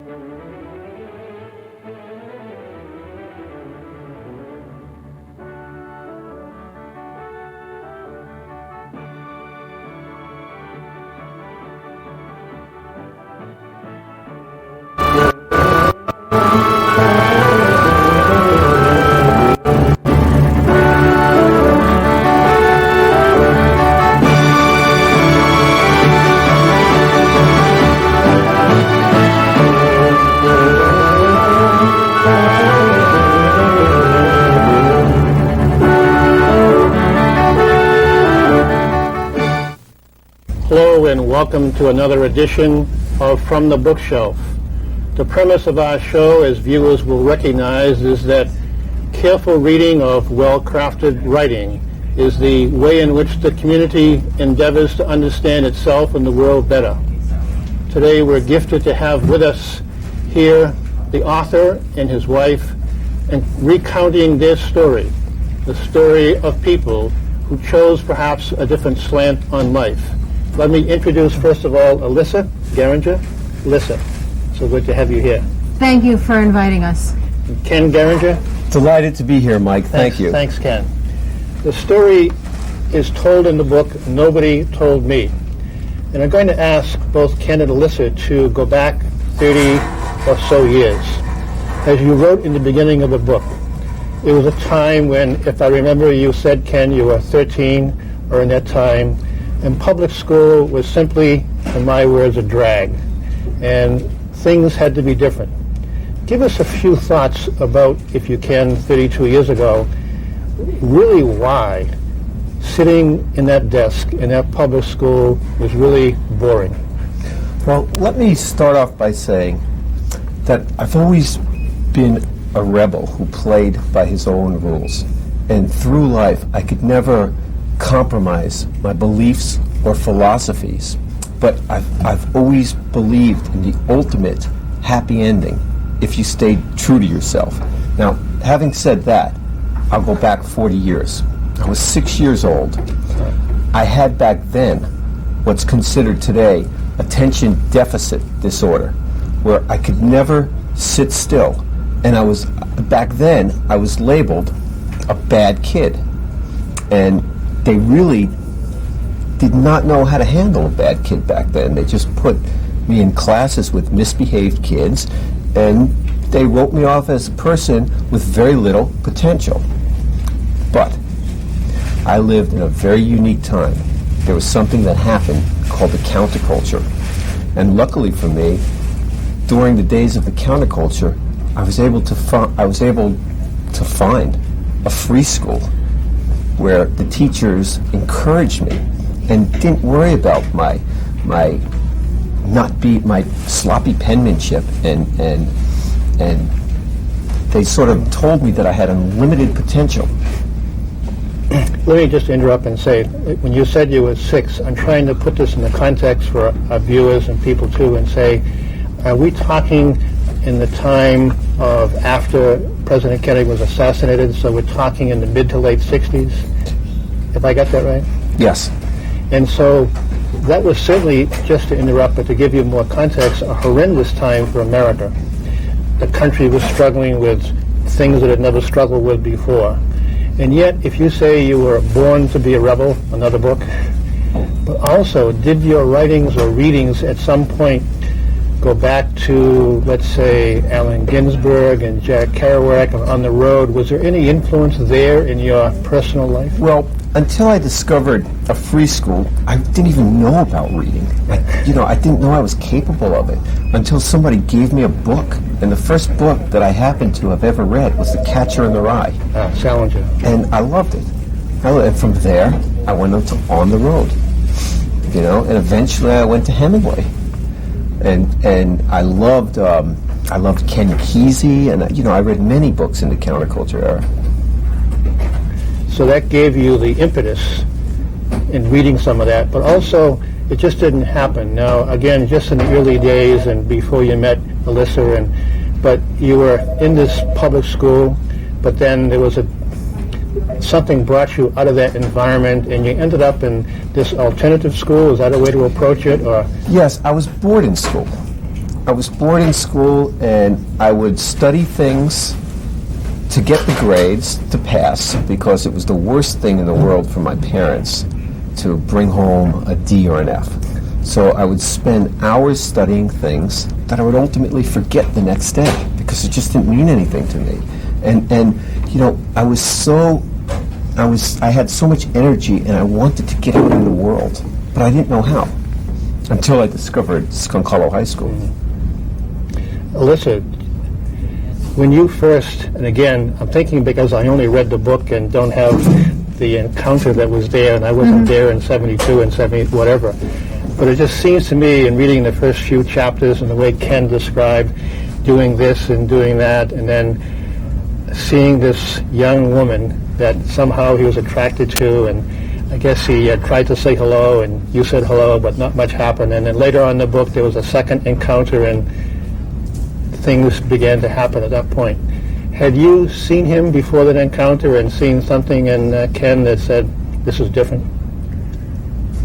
Hello and welcome to another edition of From the Bookshelf. The premise of our show, as viewers will recognize, is that careful reading of well-crafted writing is the way in which the community endeavors to understand itself and the world better. Today we're gifted to have with us here the author and his wife, and recounting their story, the story of people who chose perhaps a different slant on life. Let me introduce, first of all, Alissa Geringer. Alissa, so good to have you here. Thank you for inviting us. And Ken Geringer. Delighted to be here, Mike. Thank you. Thanks, Ken. The story is told in the book, Nobody Told Me. And I'm going to ask both Ken and Alissa to go back 30 or so years. As you wrote in the beginning of the book, it was a time when, if I remember, you said, Ken, you were 13 or in that time, and public school was simply, in my words, a drag, and things had to be different. Give us a few thoughts about, if you can, 32 years ago, really why sitting in that desk in that public school was really boring. Well, let me start off by saying that I've always been a rebel who played by his own rules, and through life I could never compromise my beliefs or philosophies, but I've always believed in the ultimate happy ending if you stayed true to yourself. Now, having said that, I'll go back 40 years. I was 6 years old. I had back then what's considered today attention deficit disorder, where I could never sit still, and back then I was labeled a bad kid, and they really did not know how to handle a bad kid back then. They just put me in classes with misbehaved kids, and they wrote me off as a person with very little potential. But I lived in a very unique time. There was something that happened called the counterculture. And luckily for me, during the days of the counterculture, I was able to find a free school where the teachers encouraged me and didn't worry about my sloppy penmanship, and they sort of told me that I had unlimited potential. Let me just interrupt and say, when you said you were 6, I'm trying to put this in the context for our viewers and people too, and say, are we talking in the time of after President Kennedy was assassinated, so we're talking in the mid to late 60s? Have I got that right? Yes. And so that was certainly, just to interrupt, but to give you more context, a horrendous time for America. The country was struggling with things that it never struggled with before. And yet, if you say you were born to be a rebel, another book, but also, did your writings or readings at some point go back to, let's say, Allen Ginsberg and Jack Kerouac On the Road? Was there any influence there in your personal life? Well, until I discovered a free school, I didn't even know about reading. I didn't know I was capable of it until somebody gave me a book. And the first book that I happened to have ever read was The Catcher in the Rye. Salinger. And I loved it. And from there, I went on to On the Road. And eventually I went to Hemingway. And I loved Ken Kesey, and I read many books in the counterculture era. So that gave you the impetus in reading some of that, but also it just didn't happen. Now, again, just in the early days and before you met Alissa, but you were in this public school, but then there was something brought you out of that environment, and you ended up in this alternative school. Is that a way to approach it? Or yes, I was boarding school, I was boarding school, and I would study things to get the grades to pass, because it was the worst thing in the world for my parents to bring home a D or an F. So I would spend hours studying things that I would ultimately forget the next day because it just didn't mean anything to me. And you know, I had so much energy and I wanted to get out in the world, but I didn't know how until I discovered Skunk Hollow High School. Alissa, when you first, and again, I'm thinking because I only read the book and don't have the encounter that was there, and I wasn't there in 72 and 70, whatever. But it just seems to me, in reading the first few chapters and the way Ken described doing this and doing that, and then seeing this young woman that somehow he was attracted to, and I guess he tried to say hello, and you said hello, but not much happened. And then later on in the book, there was a second encounter, and things began to happen at that point. Had you seen him before that encounter and seen something in Ken that said, this is different?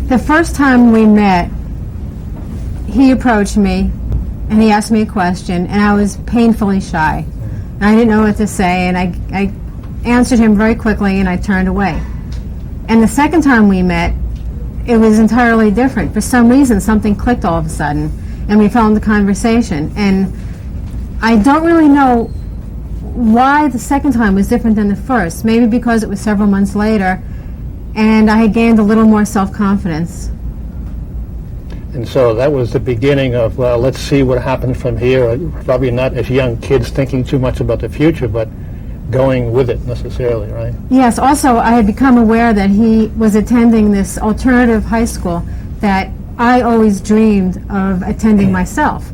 The first time we met, he approached me and he asked me a question, and I was painfully shy. And I didn't know what to say, and I answered him very quickly and I turned away. And the second time we met, it was entirely different. For some reason, something clicked all of a sudden, and we fell into conversation. And I don't really know why the second time was different than the first. Maybe because it was several months later, and I had gained a little more self-confidence. And so that was the beginning of, well, let's see what happens from here. Probably not as young kids thinking too much about the future, but going with it necessarily, right? Yes, also I had become aware that he was attending this alternative high school that I always dreamed of attending myself.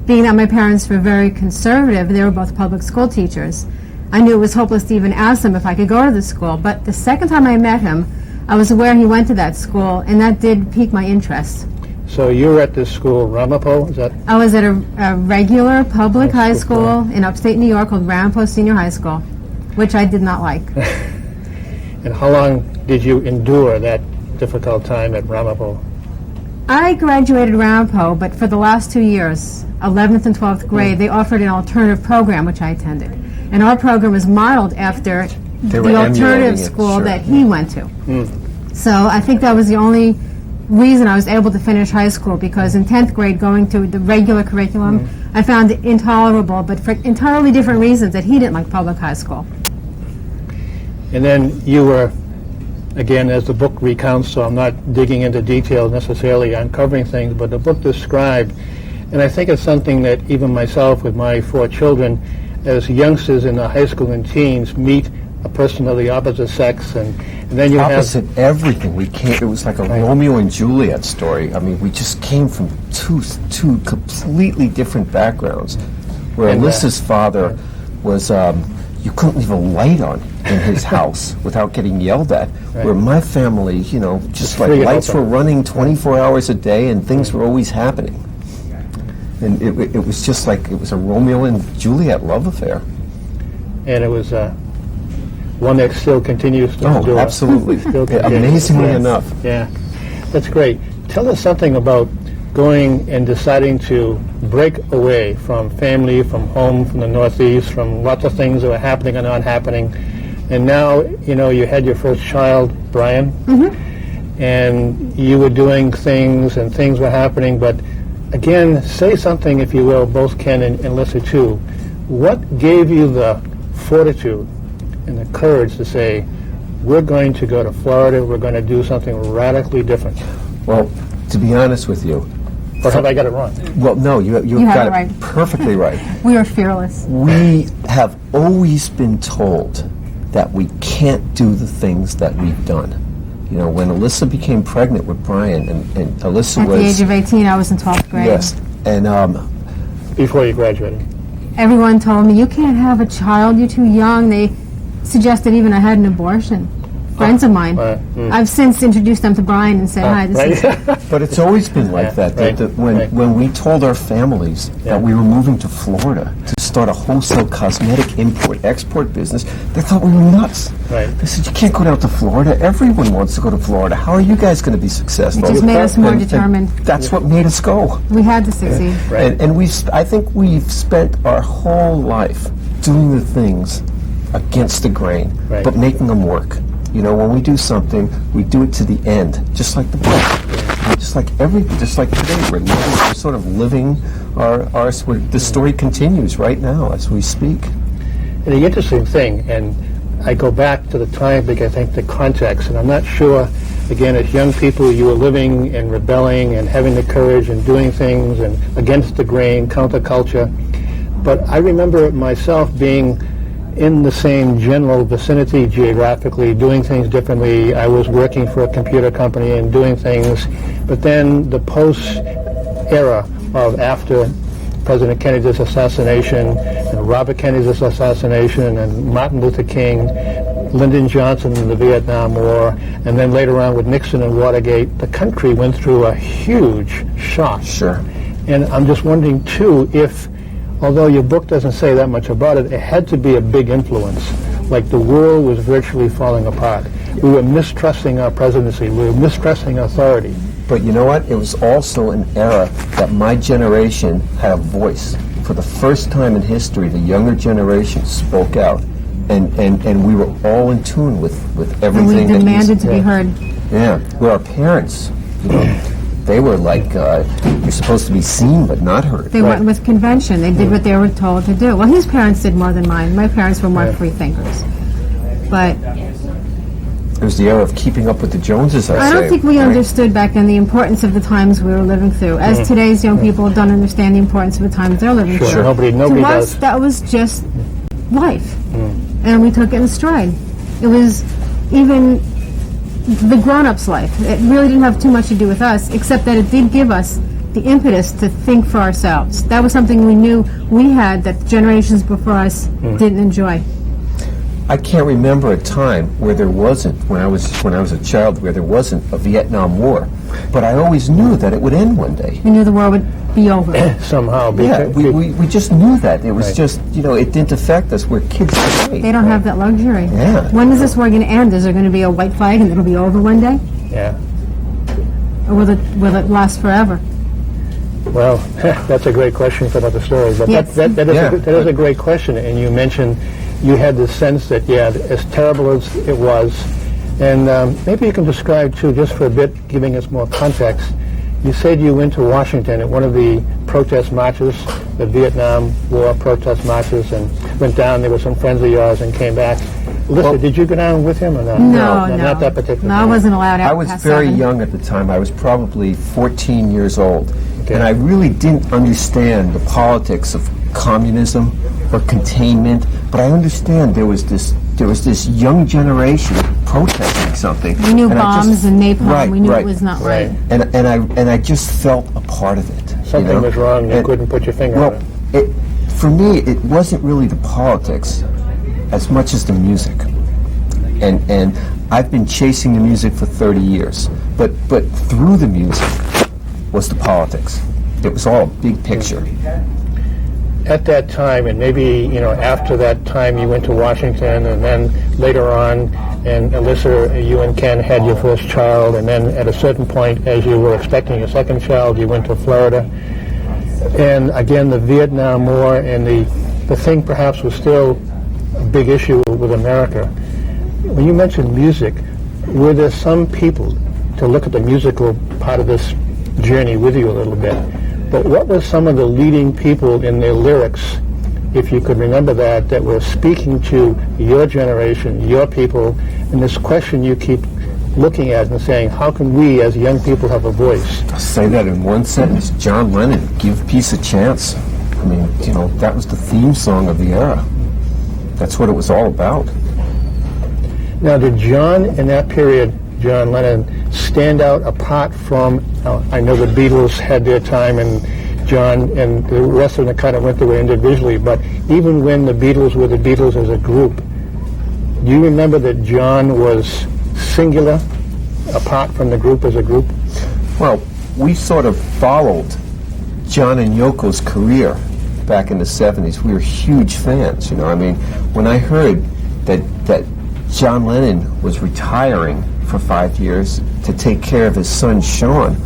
Being that my parents were very conservative, they were both public school teachers, I knew it was hopeless to even ask them if I could go to the school. But the second time I met him, I was aware he went to that school, and that did pique my interest. So you were at this school, Ramapo, is that? I was at a regular public high school in upstate New York called Ramapo Senior High School, which I did not like. And how long did you endure that difficult time at Ramapo? I graduated Ramapo, but for the last 2 years, 11th and 12th grade, they offered an alternative program, which I attended. And our program was modeled after the alternative school that he went to. So I think that was the only reason I was able to finish high school, because in 10th grade, going to the regular curriculum, I found it intolerable, but for entirely different reasons, that he didn't like public high school. And then you were, again, as the book recounts, so I'm not digging into detail necessarily, uncovering things, but the book described, and I think it's something that even myself with my 4 children, as youngsters in the high school and teens, meet a person of the opposite sex, and then you opposite everything. We came. It was like a Romeo and Juliet story. I mean, we just came from two completely different backgrounds. Where Alyssa's father was, you couldn't leave a light on in his house without getting yelled at. Where my family, you know, just like lights were running 24 hours a day, and things were always happening. And it was just like, it was a Romeo and Juliet love affair. And it was one that still continues to endure. Oh, absolutely. Amazingly enough. Yeah, that's great. Tell us something about going and deciding to break away from family, from home, from the Northeast, from lots of things that were happening and not happening. And now, you know, you had your first child, Brian, and you were doing things and things were happening, but again, say something, if you will, both Ken and Alissa too. What gave you the fortitude and the courage to say, we're going to go to Florida, we're going to do something radically different? Well, to be honest with you, or have I got it wrong? Well, no, you've got it perfectly right. We are fearless. We have always been told that we can't do the things that we've done. You know, when Alissa became pregnant with Brian, and Alissa was... At the age of 18, I was in 12th grade. Yes, and... before you graduated. Everyone told me, you can't have a child, you're too young. They suggested even I had an abortion. Friends of mine. I've since introduced them to Brian and said, hi, this is... But it's always been like that. When we told our families that we were moving to Florida to start a wholesale cosmetic import-export business, they thought we were nuts. Right. They said, you can't go down to Florida. Everyone wants to go to Florida. How are you guys going to be successful? It just made us more And determined. that's what made us go. We had to succeed. Right. And I think we've spent our whole life doing the things against the grain, Right. but making them work. You know, when we do something, we do it to the end, just like the book. Just like today, we're sort of living the story continues right now as we speak. And the interesting thing, and I go back to the time because I think the context, and I'm not sure, again, as young people, you were living and rebelling and having the courage and doing things and against the grain, counterculture. But I remember myself being in the same general vicinity geographically, doing things differently. I was working for a computer company and doing things, but then the post-era of after President Kennedy's assassination and Robert Kennedy's assassination and Martin Luther King, Lyndon Johnson in the Vietnam War, and then later on with Nixon and Watergate, the country went through a huge shock. Sure. And I'm just wondering, too, if, although your book doesn't say that much about it, it had to be a big influence. Like the world was virtually falling apart. We were mistrusting our presidency. We were mistrusting authority. But you know what? It was also an era that my generation had a voice. For the first time in history, the younger generation spoke out. And we were all in tune with everything. And we demanded to be heard. Yeah. Well, our parents, you know, they were like, you're supposed to be seen but not heard. They went with convention. They did what they were told to do. Well, his parents did more than mine. My parents were more free thinkers. But it was the era of keeping up with the Joneses, I don't think we understood back then the importance of the times we were living through. As today's young people don't understand the importance of the times they're living through. Nobody to us, does. that was just life. And we took it in stride. It was even the grown-ups' life. It really didn't have too much to do with us, except that it did give us the impetus to think for ourselves. That was something we knew we had that generations before us didn't enjoy. I can't remember a time where there wasn't, when I was a child, where there wasn't a Vietnam War. But I always knew that it would end one day. We knew the war would be over. Somehow. Yeah, we just knew that. It was just, you know, it didn't affect us. We're kids today. They don't have that luxury. Yeah. When is this war going to end? Is there going to be a white flag and it'll be over one day? Yeah. Or will it last forever? Well, that's a great question for another story. But Yes. that is a great question. And you mentioned you had the sense that, as terrible as it was, and maybe you can describe, too, just for a bit, giving us more context. You said you went to Washington at one of the protest marches, the Vietnam War protest marches, and went down. There were some friends of yours and came back. Alyssa, did you go down with him or not? No. Not that particular No, I time. wasn't allowed out I was past very 7. young at the time. I was probably 14 years old. Okay. And I really didn't understand the politics of communism or containment, but I understand there was this young generation protesting something. We knew and bombs and napalm. Right, We knew right. it was not right. And I just felt a part of it. Something was wrong. You couldn't put your finger on it. For me, it wasn't really the politics as much as the music. And I've been chasing the music for 30 years. But through the music was the politics. It was all a big picture. At that time, and maybe, after that time you went to Washington, and then later on, and Alyssa, you and Ken had your first child, and then at a certain point, as you were expecting your second child, you went to Florida. And again, the Vietnam War, and the thing perhaps was still a big issue with America. When you mentioned music, were there some people, to look at the musical part of this journey with you a little bit, but what were some of the leading people in their lyrics, if you could remember that were speaking to your generation, your people, and this question you keep looking at and saying, how can we as young people have a voice? I'll say that in one sentence. John Lennon, Give Peace a Chance. I mean, that was the theme song of the era. That's what it was all about. Now, did John, in that period, John Lennon, stand out apart from, I know the Beatles had their time, and John and the rest of them kind of went their way individually, but even when the Beatles were the Beatles as a group, do you remember that John was singular, apart from the group as a group? Well, we sort of followed John and Yoko's career back in the 70s, we were huge fans. I mean, when I heard that John Lennon was retiring for 5 years to take care of his son Sean,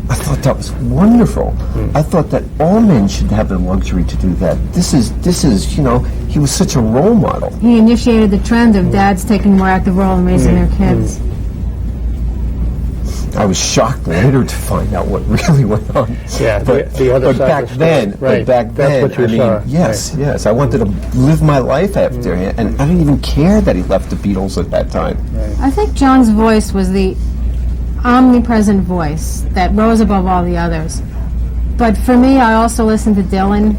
I thought that was wonderful. I thought that all men should have the luxury to do that. This is, he was such a role model. He initiated the trend of dads taking a more active role in raising their kids. I was shocked later to find out what really went on. Yeah, the other but side back of the story. then, Right. but back then, That's what you saw. yes, I wanted to live my life after him, and I didn't even care that he left the Beatles at that time. I think John's voice was the omnipresent voice that rose above all the others. But for me, I also listened to Dylan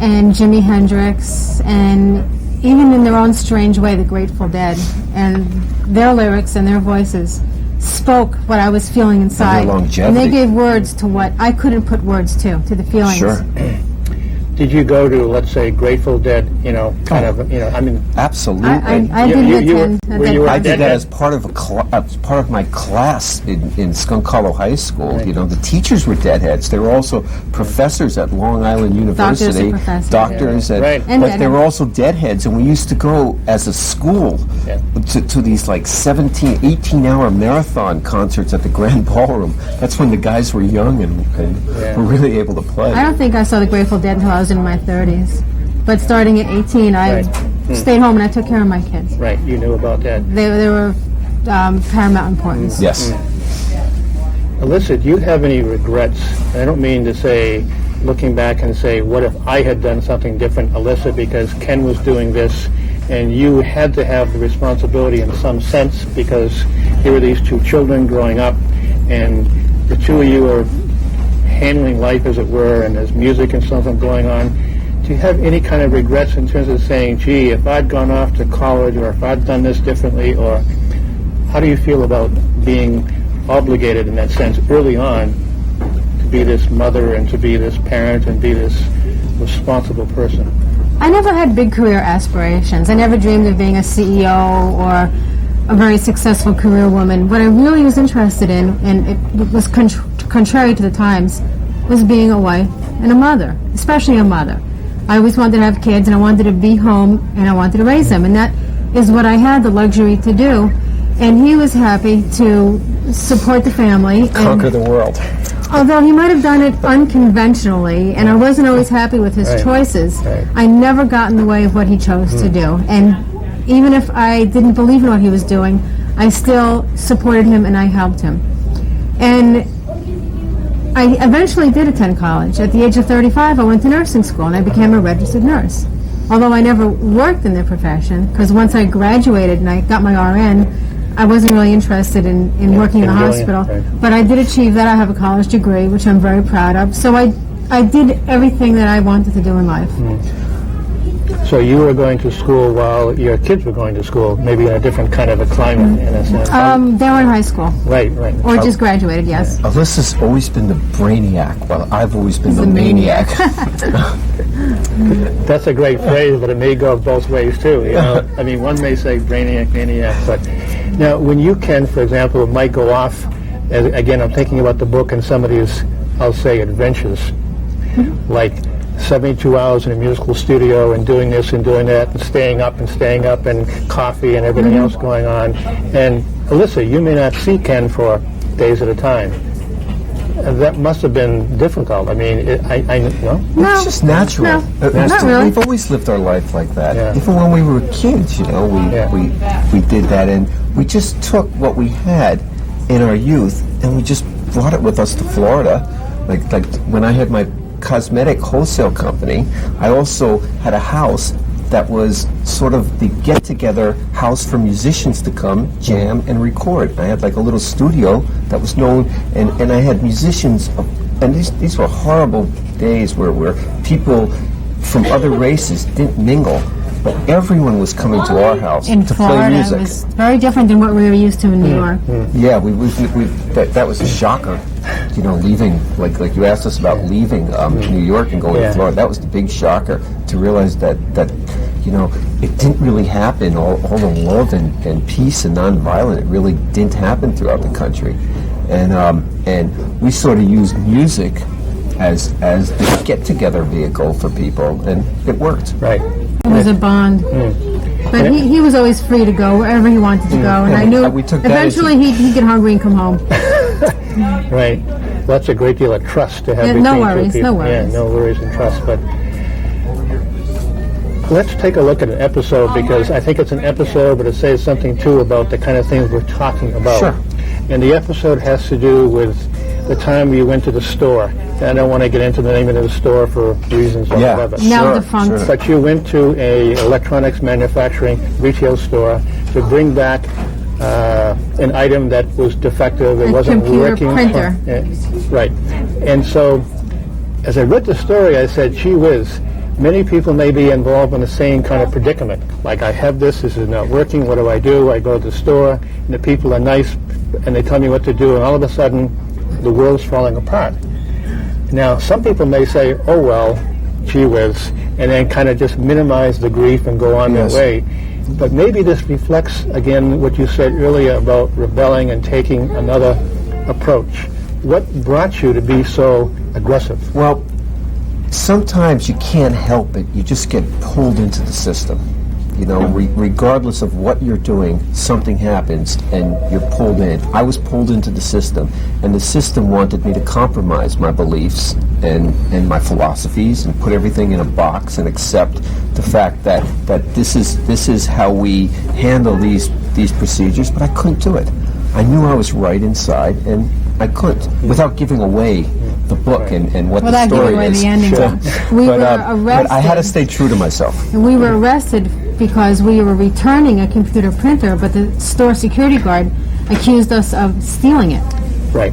and Jimi Hendrix, and even in their own strange way, the Grateful Dead, and their lyrics and their voices spoke what I was feeling inside. And their longevity. And they gave words to what I couldn't put words to the feelings. Sure. Did you go to, let's say, Grateful Dead, I mean... Absolutely. I didn't attend. I did that as part of part of my class in Skunk Hollow High School. Right. The teachers were deadheads. They were also professors at Long Island University. Doctors Yeah. Right. But they were also deadheads, and we used to go as a school to these like 17, 18-hour marathon concerts at the Grand Ballroom. That's when the guys were young and were really able to play. I don't think I saw the Grateful Dead until I was in my 30s. But starting at 18, I stayed home and I took care of my kids. Right, you knew about that. They were paramount importance. Yes. Alissa, do you have any regrets? I don't mean to say, looking back and say, what if I had done something different, Alissa, because Ken was doing this, and you had to have the responsibility in some sense because there were these two children growing up, and the two of you are handling life, as it were, and there's music and something going on. Do you have any kind of regrets in terms of saying, gee, if I'd gone off to college, or if I'd done this differently, or how do you feel about being obligated in that sense early on to be this mother and to be this parent and be this responsible person? I never had big career aspirations. I never dreamed of being a CEO or a very successful career woman. What I really was interested in, and it was contrary to the times, was being a wife and a mother, especially a mother. I always wanted to have kids, and I wanted to be home, and I wanted to raise them, and that is what I had the luxury to do. And he was happy to support the family. Conquer the world. Although he might have done it unconventionally, and I wasn't always happy with his choices, I never got in the way of what he chose to do. And even if I didn't believe in what he was doing, I still supported him and I helped him. And I eventually did attend college. At the age of 35, I went to nursing school, and I became a registered nurse. Although I never worked in the profession, because once I graduated and I got my RN, I wasn't really interested in working in the hospital. But I did achieve that. I have a college degree, which I'm very proud of. So I did everything that I wanted to do in life. So you were going to school while your kids were going to school, maybe in a different kind of a climate, in a sense. They were in high school. Right. Or just graduated, yes. Alyssa's always been the brainiac, while I've always been the maniac. That's a great phrase, but it may go both ways too. I mean, one may say brainiac, maniac, but now when you can, for example, might go off. Again, I'm thinking about the book and some of these, I'll say, adventures, like 72 hours in a musical studio and doing this and doing that and staying up and coffee and everything else going on. And Alissa, you may not see Ken for days at a time. That must have been difficult. I mean, no? It's just natural. No, not really. We've always lived our life like that. Yeah. Even when we were kids, we did that, and we just took what we had in our youth and we just brought it with us to Florida. Like when I had my cosmetic wholesale company, I also had a house that was sort of the get-together house for musicians to come, jam, and record. I had like a little studio that was known, and I had musicians, and these were horrible days where people from other races didn't mingle, but everyone was coming to our house In to Florida, play music. it was very different than what we were used to in New York. Yeah, that was a shocker. Leaving, like you asked us about leaving New York and going to Florida. That was the big shocker, to realize that it didn't really happen. All the love and peace and nonviolent, it really didn't happen throughout the country. And we sort of used music as a get-together vehicle for people, and it worked. Right. It was a bond. But he was always free to go wherever he wanted to go, and I knew We took that eventually he'd get hungry and come home. Right. Well, that's a great deal of trust to have Yeah, between no two worries, people. no worries. Yeah, no worries and trust. But let's take a look at an episode, because I think it's an episode, but it says something too about the kind of things we're talking about. Sure. And the episode has to do with the time you went to the store. And I don't want to get into the name of the store for reasons or Yeah. whatever. Now Sure, defunct. sure. But you went to a electronics manufacturing retail store to bring back an item that was defective. It A wasn't computer working. printer. Right. And so, as I read the story, I said, gee whiz, many people may be involved in the same kind of predicament. Like, I have this is not working, what do? I go to the store, and the people are nice, and they tell me what to do, and all of a sudden, the world's falling apart. Now, some people may say, oh, well, gee whiz, and then kind of just minimize the grief and go on Yes. their way. But maybe this reflects, again, what you said earlier about rebelling and taking another approach. What brought you to be so aggressive? Well, sometimes you can't help it. You just get pulled into the system. You know, regardless of what you're doing, something happens and you're pulled in. I was pulled into the system, and the system wanted me to compromise my beliefs and my philosophies and put everything in a box and accept the fact that this is how we handle these procedures, but I couldn't do it. I knew I was right inside, and I couldn't, without giving away the book and what Without the story giving away is. the ending. Sure. We but, were but I had to arrested. stay true to myself. And we were arrested because we were returning a computer printer, but the store security guard accused us of stealing it. Right.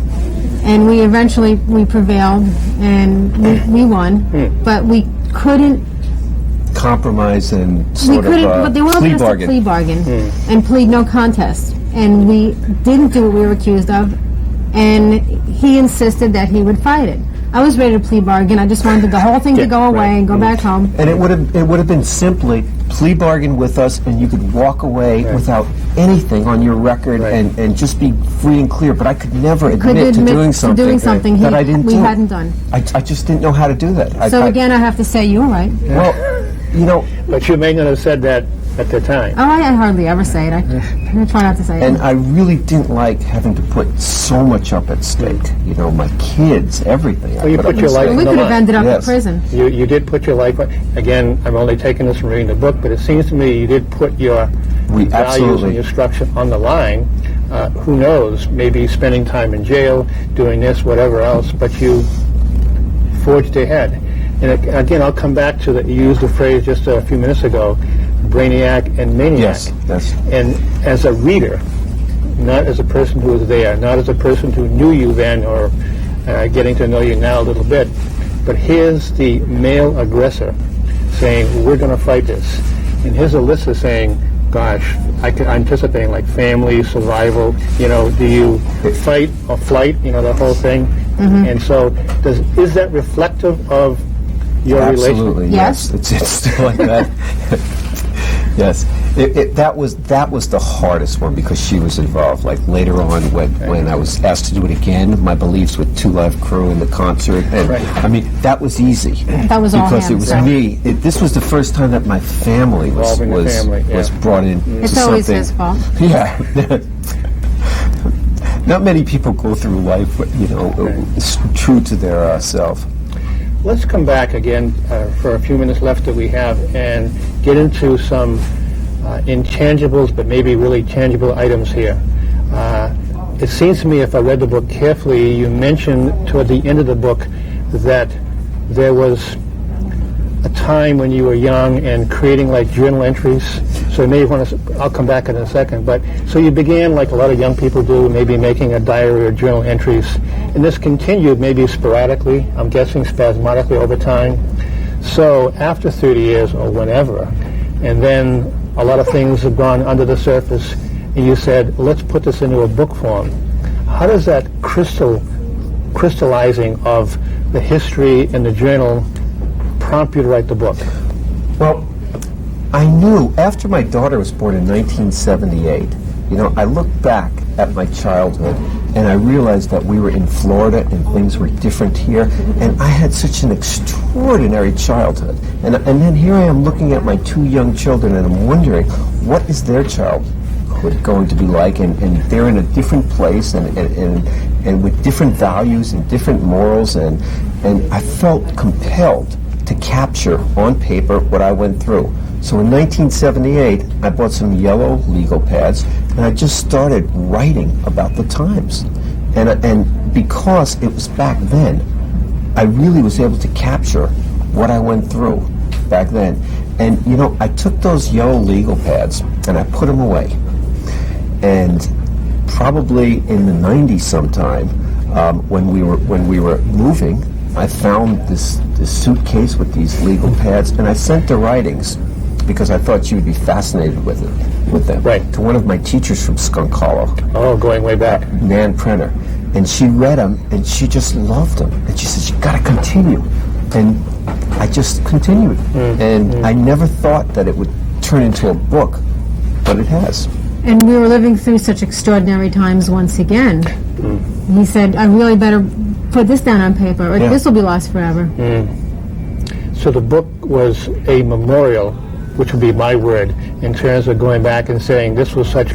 And we prevailed, and we won, but we couldn't. Compromise and We sort couldn't. of But they wanted plea us to bargain. plea bargain and plead no contest, and we didn't do what we were accused of. And he insisted that he would fight it. I was ready to plea bargain. I just wanted the whole thing to go away right. and go back home. And it would have been simply plea bargain with us, and you could walk away without anything on your record Right. and just be free and clear. But I could never Couldn't admit to admit doing to something, doing something that I didn't we do. hadn't done. I just didn't know how to do that. So again, I have to say you were right. Well, you know, But you may not have said that at the time. Oh, I hardly ever say it. I try not to say and it. I really didn't like having to put so much up at stake. You know, my kids, everything. Well, you I put up your at life stake. We on could the have line. ended up in Yes. prison. You did put your life on. Again, I'm only taking this from reading the book, but it seems to me you did put your values absolutely. and your structure on the line. Who knows, maybe spending time in jail, doing this, whatever else, but you forged ahead. And again, I'll come back to that. You used the phrase just a few minutes ago, brainiac and maniac. Yes. And as a reader, not as a person who was there, not as a person who knew you then or getting to know you now a little bit, but here's the male aggressor saying, we're going to fight this. And here's Alissa saying, gosh, I'm anticipating like family, survival, do you fight or flight, the whole thing. And so is that reflective of your Absolutely, relationship? Yes. It's still like that. Yes, that was the hardest one because she was involved. Like later on, when I was asked to do it again, my beliefs with Two Live Crew and the concert, and Right. I mean that was easy. That was all because it him, was so. me. This was the first time that my family was Involving the family, yeah. was brought in. It's to always something. his fault. Yeah. Not many people go through life, true to their self. Let's come back again for a few minutes left that we have and get into some intangibles, but maybe really tangible items here. It seems to me, if I read the book carefully, you mentioned toward the end of the book that there was a time when you were young and creating like journal entries. So you may want to, I'll come back in a second, but so you began like a lot of young people do, maybe making a diary or journal entries. And this continued maybe sporadically, I'm guessing spasmodically over time. So after 30 years or whenever, and then a lot of things have gone under the surface, and you said, let's put this into a book form. How does that crystallizing of the history and the journal prompt you to write the book? Well, I knew after my daughter was born in 1978 I look back at my childhood and I realized that we were in Florida and things were different here, and I had such an extraordinary childhood. And then here I am looking at my 2 young children, and I'm wondering, what is their childhood going to be like? And they're in a different place and with different values and different morals, and I felt compelled to capture on paper what I went through. So in 1978, I bought some yellow legal pads, and I just started writing about the times. And because it was back then, I really was able to capture what I went through back then. And, I took those yellow legal pads, and I put them away. And probably in the 90s sometime, when we were moving, I found this suitcase with these legal pads, and I sent the writings, because I thought you would be fascinated with them. Right. To one of my teachers from Skunk Hollow. Oh, going way back. Nan Prenner. And she read them, and she just loved them. And she said, "You got to continue." And I just continued. And I never thought that it would turn into a book, but it has. And we were living through such extraordinary times once again. He said, "I really better put this down on paper, or this will be lost forever." So the book was a memorial, which would be my word, in terms of going back and saying this was such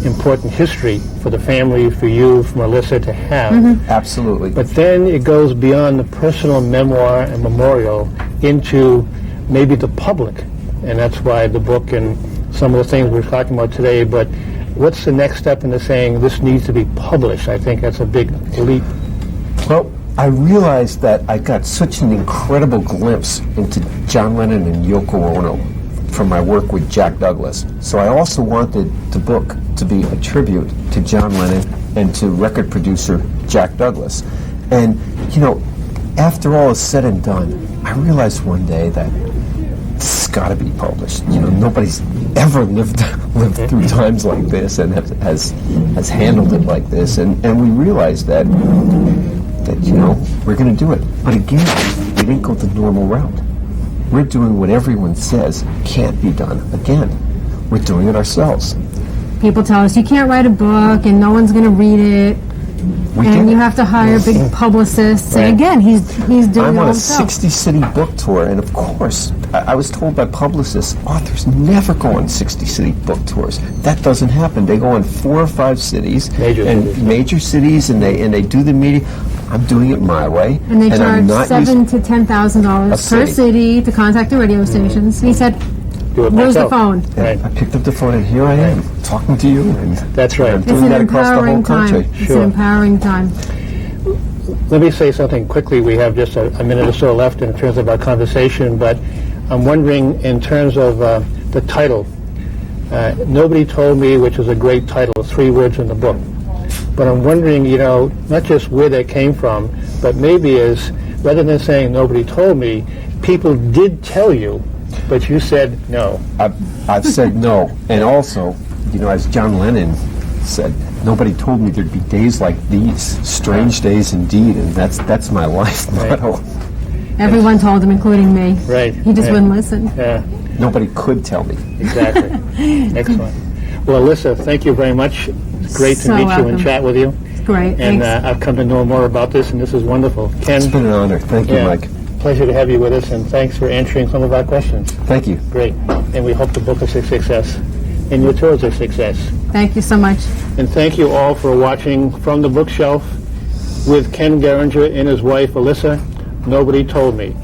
important history for the family, for you, for Alissa to have. Absolutely. But then it goes beyond the personal memoir and memorial into maybe the public. And that's why the book and some of the things we're talking about today. But what's the next step into saying this needs to be published? I think that's a big leap. Well, I realized that I got such an incredible glimpse into John Lennon and Yoko Ono from my work with Jack Douglas. So I also wanted the book to be a tribute to John Lennon and to record producer Jack Douglas. And, after all is said and done, I realized one day that it's got to be published. Nobody's ever lived through times like this and has handled it like this. And we realized that we're going to do it. But again, we didn't go the normal route. We're doing what everyone says can't be done. Again, we're doing it ourselves. People tell us you can't write a book and no one's going to read it. And you have to hire big publicists. Right. And again, he's doing I'm it on all a himself. 60-city book tour, and of course, I was told by publicists, authors never go on 60-city book tours. That doesn't happen. They go on 4 or 5 cities, major cities, and they do the media. I'm doing it my way, And they I'm charge not $7,000 to $10,000 per city. city to contact the radio stations. He said, Do it "Where's the myself. phone?" Right. I picked up the phone, and here I am talking to you. And That's right. I'm It's doing It's an that across the whole empowering country. time. It's an empowering time. Let me say something quickly. We have just a minute or so left in terms of our conversation, but I'm wondering in terms of the title. Nobody Told Me, which is a great title, 3 words in the book. But I'm wondering, not just where that came from, but maybe is, rather than saying nobody told me, people did tell you, but you said no. I've said no. And also, as John Lennon said, nobody told me there'd be days like these, strange days indeed, and that's my life motto. Everyone told him, including me. Right. He just wouldn't listen. Yeah, Nobody could tell me. exactly. Excellent. Well, Alissa, thank you very much. It's great to So meet you welcome. and chat with you. It's great. And Thanks. I've come to know more about this, and this is wonderful. Ken, It's been an honor. Thank you, Mike. pleasure to have you with us, and thanks for answering some of our questions. Thank you. Great. And we hope the book is a success, and your tour is a success. Thank you so much. And thank you all for watching From the Bookshelf with Ken Geringer and his wife, Alissa. Nobody Told Me.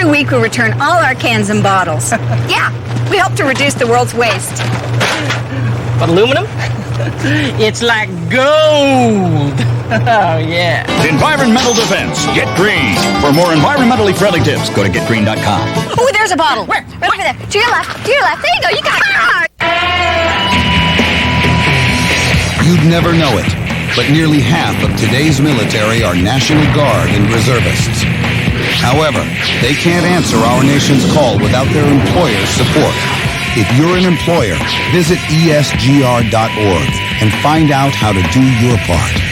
We return all our cans and bottles. Yeah, we help to reduce the world's waste. But aluminum? It's like gold. Oh, yeah. Environmental defense. Get green. For more environmentally friendly tips, go to getgreen.com. Oh, there's a bottle. Where? Right over there. To your left. To your left. There you go. You got it. You'd never know it, but nearly half of today's military are National Guard and reservists. However, they can't answer our nation's call without their employer's support. If you're an employer, visit esgr.org and find out how to do your part.